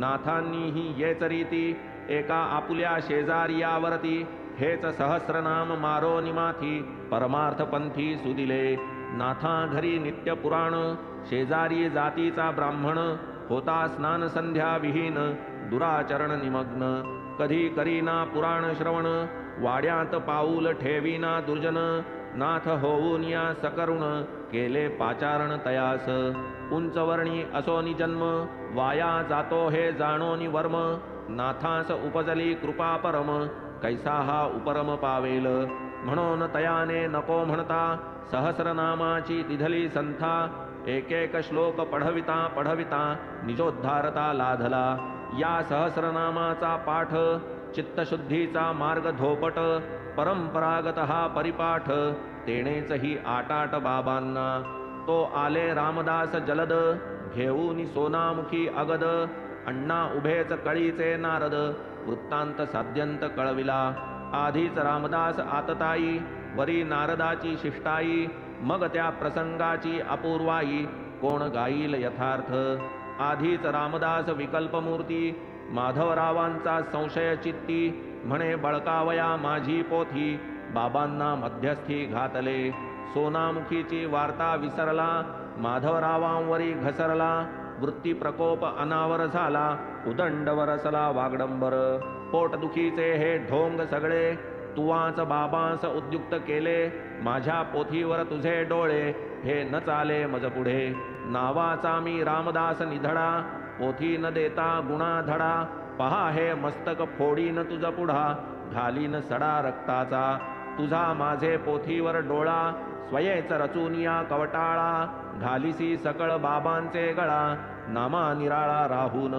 नाथांनीही येच रीती एका आपुल्या शेजारियावरती हेच सहस्रनाम मारो निमाथी परमार्थ पंथी सुदिले। नाथा घरी नित्य पुराण शेजारी जातीचा ब्राह्मण होता स्नान संध्या विहीन दुराचरण निमग्न। कधी करीना पुराण श्रवण वाड्यात पाऊल ठेवीना दुर्जन नाथ होऊन या सकरुण केले पाचारण तयास। उंचवर्णी असोनी जन्म वाया जातो हे जाणोनी वर्म नाथास उपजली कृपा परम कैसा हा उपरम पावेल। म्हणून तयाने नको म्हणता सहस्रनामाची दिधली संथा एक एक श्लोक पढविता पढविता निजोद्धारता लाधला। या सहस्रनामाचा पाठ चित्तशुद्धीचा मार्ग धोपट परंपरागत हा परिपाठ तेणेच ही आटाट बाबांना। तो आले रामदास जलद घेऊनी सोनामुखी अगद अण्णा उभेच कळीचे नारद वृत्तांत साध्यंत कळविला। आधीच रामदास आतताई वरी नारदाची शिष्टाई मग त्या प्रसंगाची अपूर्वाई कोण गाईल यथार्थ। आधीच रामदास विकल्पमूर्ती माधवरावांचा संशय चित्ती म्हणे बळकावया माझी पोथी बाबांना मध्यस्थी घातले। सोनामुखीची वार्ता विसरला माधवरावांवरी घसरला वृत्ती प्रकोप अनावर झाला उदंड वरसला वागडंबर। पोटदुखीचे हे ढोंग सगळे तुवाच बाबांस उद्युक्त केले माझ्या पोथीवर तुझे डोळे हे न चाले मज पुढे। नावाचा मी रामदास निधडा पोथी न देता गुणा धडा पहा हे मस्तक फोडीन तुझ पुढा घालीन सडा रक्ताचा। तुझा माझे पोथीवर डोळा स्वयेच रचूनिया कवटाळा घालिसी सकळ बाबांचे गळा नामा निराळा राहून।